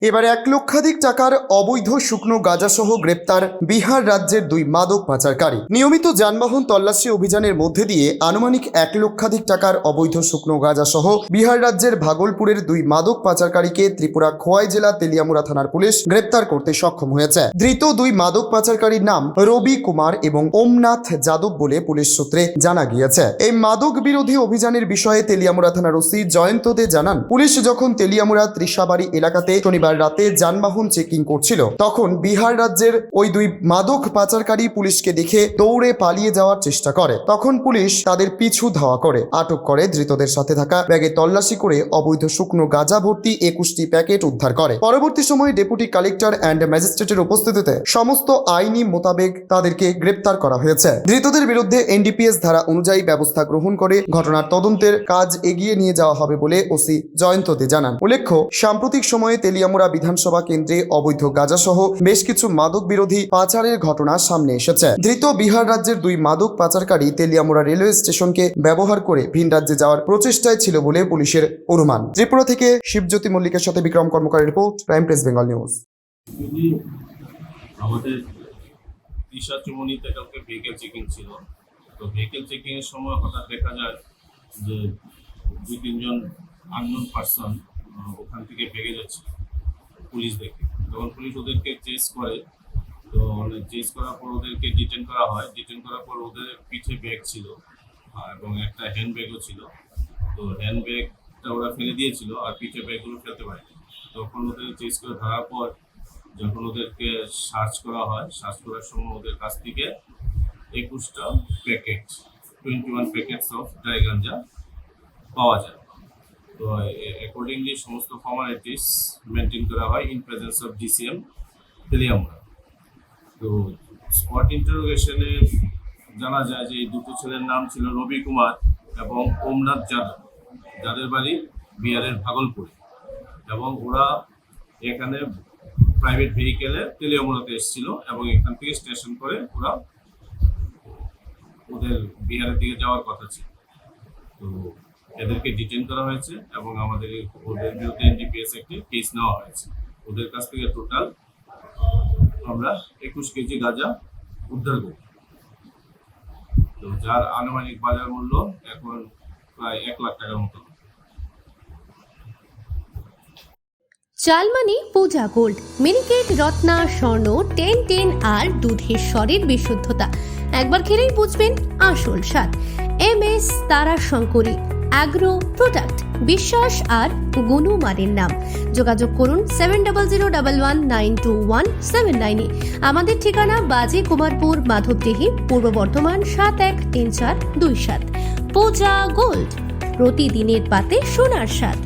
এবার 1 লক্ষাধিক টাকার অবৈধ শুকনো গাঁজাসহ গ্রেপ্তার বিহার রাজ্যের 2 মাদক পাচারকারী। নিয়মিত যানবাহন তল্লাশি অভিযানের মধ্যে দিয়ে আনুমানিক 1 লক্ষাধিক টাকার অবৈধ শুকনো গাঁজাসহ বিহার রাজ্যের ভাগলপুরের 2 মাদক পাচারকারীকে ত্রিপুরা খোয়াই জেলা তেলিয়ামুড়া থানার পুলিশ গ্রেপ্তার করতে সক্ষম হয়েছে। ধৃত 2 মাদক পাচারকারীর নাম রবি কুমার এবং ওমনাথ যাদব বলে পুলিশ সূত্রে জানা গিয়েছে। এই মাদক বিরোধী অভিযানের বিষয়ে তেলিয়ামুড়া থানার ওসি জয়ন্ত দে জানান, পুলিশ যখন তেলিয়ামুড়া ত্রিশাবাড়ি এলাকাতে শনিবার রাতে যানবাহন চেকিং করছিল, তখন বিহার রাজ্যের ওই 2 মাদক পাচারকারী পুলিশকে দেখে দৌড়ে পালিয়ে যাওয়ার চেষ্টা করে। তখন পুলিশ তাদের পিছু ধাওয়া করে আটক করে। ধৃতদের সাথে থাকা ব্যাগে তল্লাশি করে অবৈধ শুকনো গাঁজা ভর্তি 21টি প্যাকেট উদ্ধার করে। পরবর্তী সময়ে ডেপুটি কালেক্টর অ্যান্ড ম্যাজিস্ট্রেটের উপস্থিতিতে সমস্ত আইনি মোতাবেক তাদেরকে গ্রেপ্তার করা হয়েছে। ধৃতদের বিরুদ্ধে এনডিপিএস ধারা অনুযায়ী ব্যবস্থা গ্রহণ করে ঘটনার তদন্তের কাজ এগিয়ে নিয়ে যাওয়া হবে বলে ওসি জয়ন্ত দে জানান। উল্লেখ্য, সাম্প্রতিক সময়ে তেলিয়ামুড়া বিধানসভা কেন্দ্রে অবৈধ গাঁজাসহ বেশ কিছু মাদক বিরোধী পাচারের ঘটনা সামনে এসেছে। ধৃত বিহার রাজ্যের 2 মাদক পাচারকারী তেলিয়ামুড়া রেলওয়ে স্টেশনকে ব্যবহার করে ভিন রাজ্যে যাওয়ার প্রচেষ্টায় ছিল বলে পুলিশের অনুমান। ত্রিপুরা থেকে শিবজ্যোতি মল্লিকের সাথে বিক্রম কর্মকারের report, prime press Bengal news. আমাদের দিশা চুমনিতে কালকে ভেহিকেল চেকিং ছিল। তো ভেহিকেল চেকিং এর সময় হঠাৎ দেখা যায় যে 2-3 জন আননোন পার্সন ওখান থেকে ভেগে যাচ্ছে পুলিশ দেখে। তখন পুলিশ ওদেরকে চেস করে। তো চেস করার পর ওদেরকে ডিটেন করা হয়। ডিটেন করার পর ওদের পিঠে ব্যাগ ছিল এবং একটা হ্যান্ড ব্যাগও ছিল। তো হ্যান্ড ব্যাগটা ওরা ফেলে দিয়েছিল আর পিঠে ব্যাগগুলো ফেলতে পারেনি। তখন ওদের চেস করে ধরার পর যখন ওদেরকে সার্চ করা হয়, সার্চ করার সময় ওদের কাছ থেকে 21টা প্যাকেট 21 প্যাকেটস অফ ড্রাই গাঞ্জা পাওয়া যায়। তো অ্যাকর্ডিংলি সমস্ত ফর্মালিটিস মেনটেন করা হয় in presence of DCM Teliamura. তো স্পট ইন্টারোগেশনে জানা যায় যে এই 2 ছেলের নাম ছিল রবি কুমার এবং ওমনাথ যাদব, যাদের বাড়ি বিহারের ভাগলপুরে, এবং ওরা এখানে প্রাইভেট ভেহিকেলে তেলিয়ামুড়াতে এসেছিল এবং এখান থেকে স্টেশন করে ওরা ওদের বিহারের দিকে যাওয়ার কথা ছিল। তো এদেরকে ডিটেন করা হয়েছে এবং আমাদের ওদের বিরুদ্ধে এনডিপিএস একটি কেস নেওয়া হয়েছে। ওদের কাছ থেকে টোটাল আমরা 21 কেজি গাঁজা উদ্ধার করি। তো যার আনুমানিক বাজার মূল্য এখন প্রায় 1 লাখ টাকার মতো। চালমানি পূজা গোল্ড, মিনিকেট, রত্না, স্বর্ণ 10-10 আর দুধের স্বরের বিশুদ্ধতা। একবার খেলেই বুঝবেন আসল স্বাদ। MS তারা শঙ্করী অ্যাগ্রো প্রোডাক্ট, বিশ্বাস আর গুণমানের নাম। যোগাযোগ করুন 7001192179 এ। আমাদের ঠিকানা বাজে কুমারপুর, মাধবদেহি, পূর্ব বর্ধমান 713427। পূজা গোল্ড, প্রতিদিনের পাতে সোনার স্বাদ।